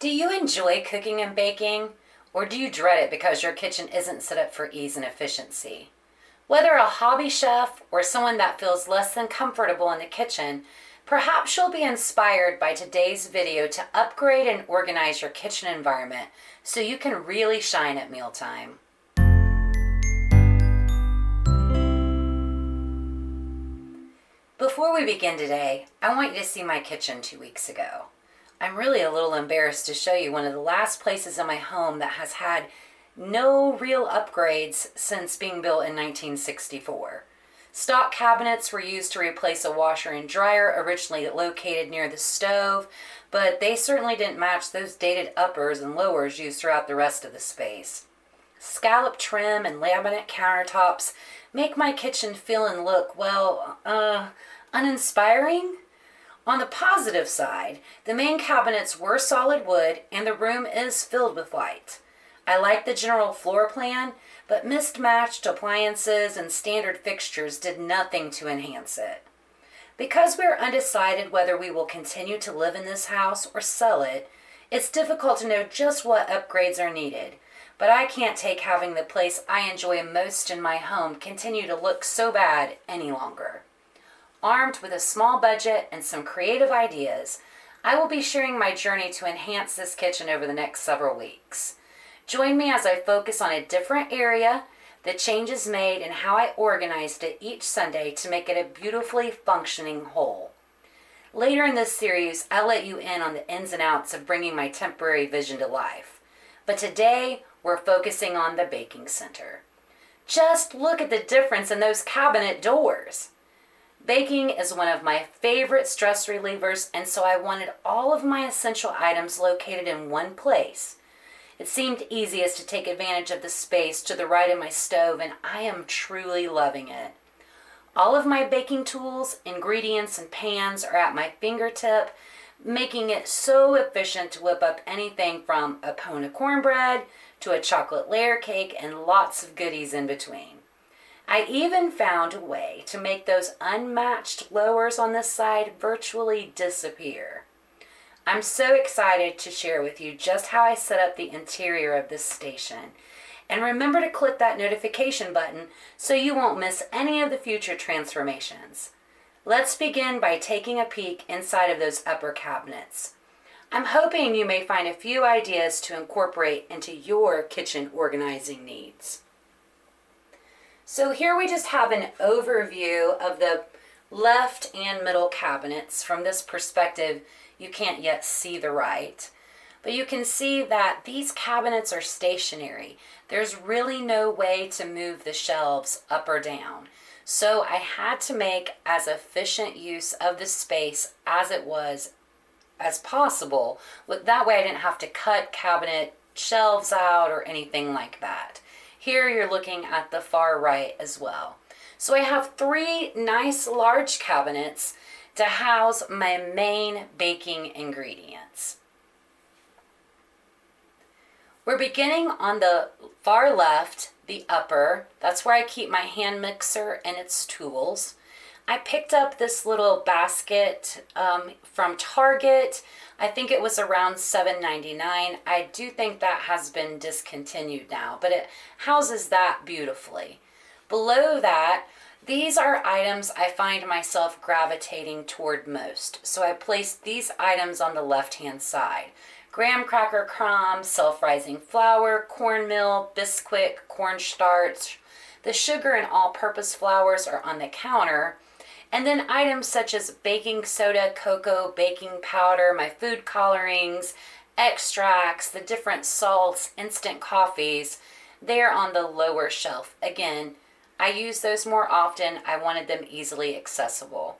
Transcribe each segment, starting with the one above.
Do you enjoy cooking and baking, or do you dread it because your kitchen isn't set up for ease and efficiency? Whether a hobby chef or someone that feels less than comfortable in the kitchen, perhaps you'll be inspired by today's video to upgrade and organize your kitchen environment so you can really shine at mealtime. Before we begin today, I want you to see my kitchen 2 weeks ago. I'm really a little embarrassed to show you one of the last places in my home that has had no real upgrades since being built in 1964. Stock cabinets were used to replace a washer and dryer originally located near the stove, but they certainly didn't match those dated uppers and lowers used throughout the rest of the space. Scallop trim and laminate countertops make my kitchen feel and look, uninspiring. On the positive side, the main cabinets were solid wood and the room is filled with light. I like the general floor plan, but mismatched appliances and standard fixtures did nothing to enhance it. Because we are undecided whether we will continue to live in this house or sell it, it's difficult to know just what upgrades are needed. But I can't take having the place I enjoy most in my home continue to look so bad any longer. Armed with a small budget and some creative ideas, I will be sharing my journey to enhance this kitchen over the next several weeks. Join me as I focus on a different area, the changes made, and how I organized it each Sunday to make it a beautifully functioning whole. Later in this series, I'll let you in on the ins and outs of bringing my temporary vision to life. But today, we're focusing on the baking center. Just look at the difference in those cabinet doors. Baking is one of my favorite stress relievers, and so I wanted all of my essential items located in one place. It seemed easiest to take advantage of the space to the right of my stove, and I am truly loving it. All of my baking tools, ingredients, and pans are at my fingertip, making it so efficient to whip up anything from a pound of cornbread to a chocolate layer cake and lots of goodies in between. I even found a way to make those unmatched lowers on this side virtually disappear. I'm so excited to share with you just how I set up the interior of this station. And remember to click that notification button so you won't miss any of the future transformations. Let's begin by taking a peek inside of those upper cabinets. I'm hoping you may find a few ideas to incorporate into your kitchen organizing needs. So here we just have an overview of the left and middle cabinets. From this perspective, you can't yet see the right. But you can see that these cabinets are stationary. There's really no way to move the shelves up or down. So I had to make as efficient use of the space as it was as possible. That way I didn't have to cut cabinet shelves out or anything like that. Here you're looking at the far right as well. So I have 3 nice large cabinets to house my main baking ingredients. We're beginning on the far left, the upper. That's where I keep my hand mixer and its tools. I picked up this little basket from Target. I think it was around $7.99. I do think that has been discontinued now, but it houses that beautifully. Below that, these are items I find myself gravitating toward most. So I placed these items on the left-hand side. Graham cracker crumbs, self-rising flour, cornmeal, Bisquick, cornstarch. The sugar and all-purpose flours are on the counter. And then items such as baking soda, cocoa, baking powder, my food colorings, extracts, the different salts, instant coffees, they're on the lower shelf. Again, I use those more often. I wanted them easily accessible.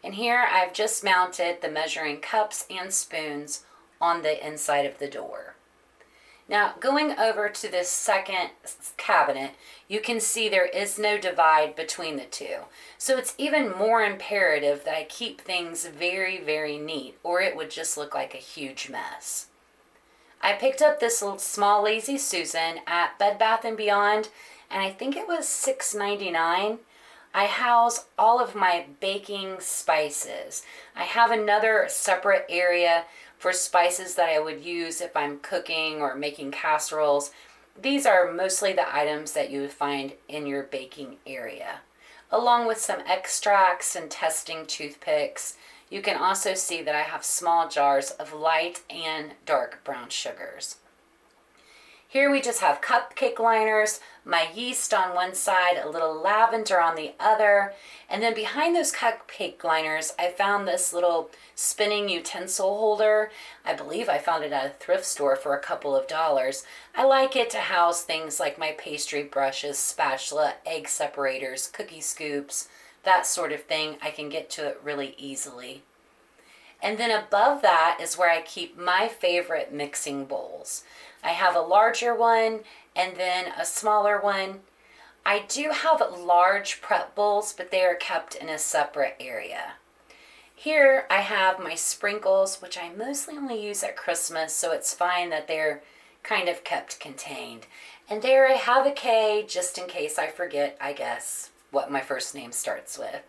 And here I've just mounted the measuring cups and spoons on the inside of the door. Now, going over to this second cabinet, you can see there is no divide between the two. So it's even more imperative that I keep things very, very neat, or it would just look like a huge mess. I picked up this little small Lazy Susan at Bed Bath & Beyond, and I think it was $6.99. I house all of my baking spices. I have another separate area for spices that I would use if I'm cooking or making casseroles. These are mostly the items that you would find in your baking area, along with some extracts and testing toothpicks. You can also see that I have small jars of light and dark brown sugars. Here we just have cupcake liners, my yeast on one side, a little lavender on the other, and then behind those cupcake liners I found this little spinning utensil holder. I believe I found it at a thrift store for a couple of dollars. I like it to house things like my pastry brushes, spatula, egg separators, cookie scoops, that sort of thing. I can get to it really easily. And then above that is where I keep my favorite mixing bowls. I have a larger one and then a smaller one. I do have large prep bowls, but they are kept in a separate area. Here I have my sprinkles, which I mostly only use at Christmas, so it's fine that they're kind of kept contained. And there I have a K, just in case I forget, I guess, what my first name starts with.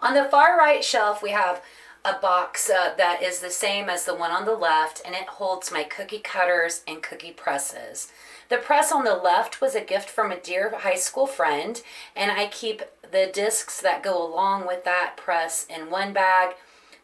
On the far right shelf, we have a box that is the same as the one on the left, and it holds my cookie cutters and cookie presses. The press on the left was a gift from a dear high school friend, and I keep the discs that go along with that press in one bag,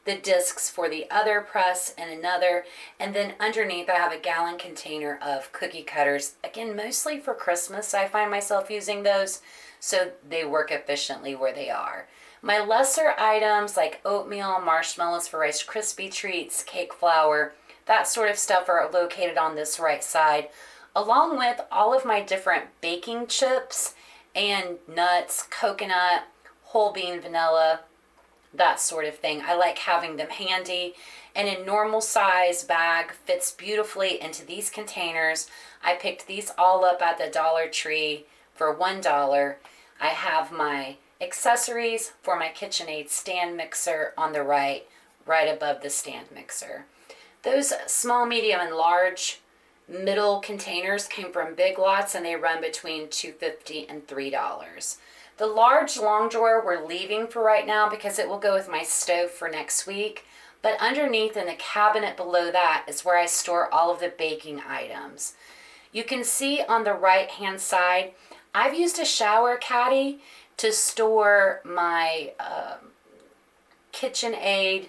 the discs for the other press in another, and then underneath I have a gallon container of cookie cutters. Again, mostly for Christmas I find myself using those, so they work efficiently where they are. My lesser items like oatmeal, marshmallows for Rice Krispie treats, cake flour, that sort of stuff are located on this right side, along with all of my different baking chips and nuts, coconut, whole bean vanilla, that sort of thing. I like having them handy, and a normal size bag fits beautifully into these containers. I picked these all up at the Dollar Tree for $1. I have my accessories for my KitchenAid stand mixer on the right above the stand mixer. Those small, medium, and large middle containers came from Big Lots, and they run between $2.50 and $3. The large long drawer we're leaving for right now because it will go with my stove for next week, but underneath in the cabinet below that is where I store all of the baking items. You can see on the right hand side, I've used a shower caddy to store my KitchenAid,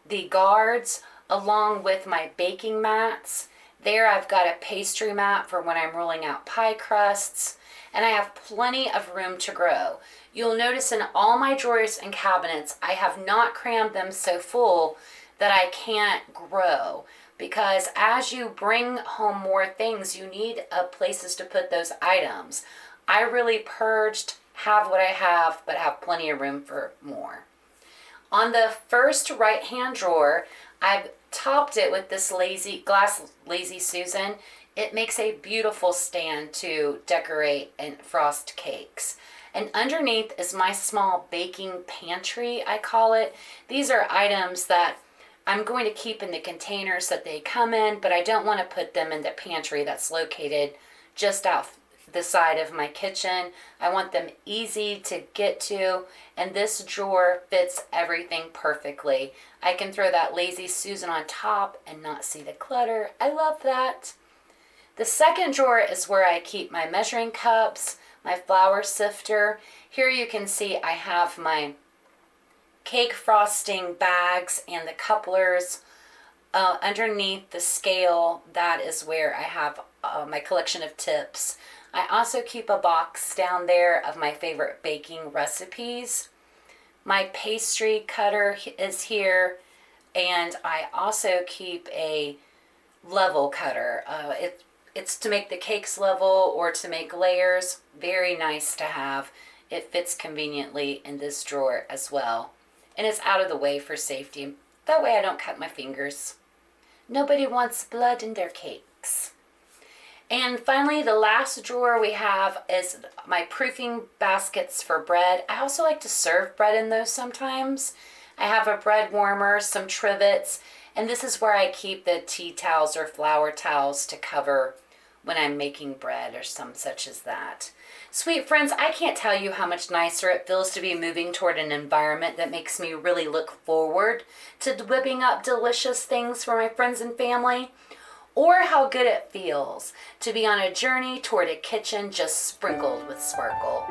the guards, along with my baking mats. There I've got a pastry mat for when I'm rolling out pie crusts, and I have plenty of room to grow. You'll notice in all my drawers and cabinets, I have not crammed them so full that I can't grow, because as you bring home more things, you need places to put those items. I really purged, have what I have, but have plenty of room for more. On the first right hand drawer, I've topped it with this glass Lazy Susan. It makes a beautiful stand to decorate and frost cakes. And underneath is my small baking pantry, I call it. These are items that I'm going to keep in the containers that they come in, but I don't want to put them in the pantry that's located just out the side of my kitchen. I want them easy to get to, and this drawer fits everything perfectly. I can throw that Lazy Susan on top and not see the clutter. I love that. The second drawer is where I keep my measuring cups, my flour sifter. Here you can see I have my cake frosting bags and the couplers. Underneath the scale, that is where I have my collection of tips. I also keep a box down there of my favorite baking recipes. My pastry cutter is here, and I also keep a level cutter. It's to make the cakes level or to make layers. Very nice to have. It fits conveniently in this drawer as well. And it's out of the way for safety. That way I don't cut my fingers. Nobody wants blood in their cakes. And finally, the last drawer we have is my proofing baskets for bread. I also like to serve bread in those sometimes. I have a bread warmer, some trivets, and this is where I keep the tea towels or flour towels to cover when I'm making bread or some such as that. Sweet friends, I can't tell you how much nicer it feels to be moving toward an environment that makes me really look forward to whipping up delicious things for my friends and family, or how good it feels to be on a journey toward a kitchen just sprinkled with sparkle.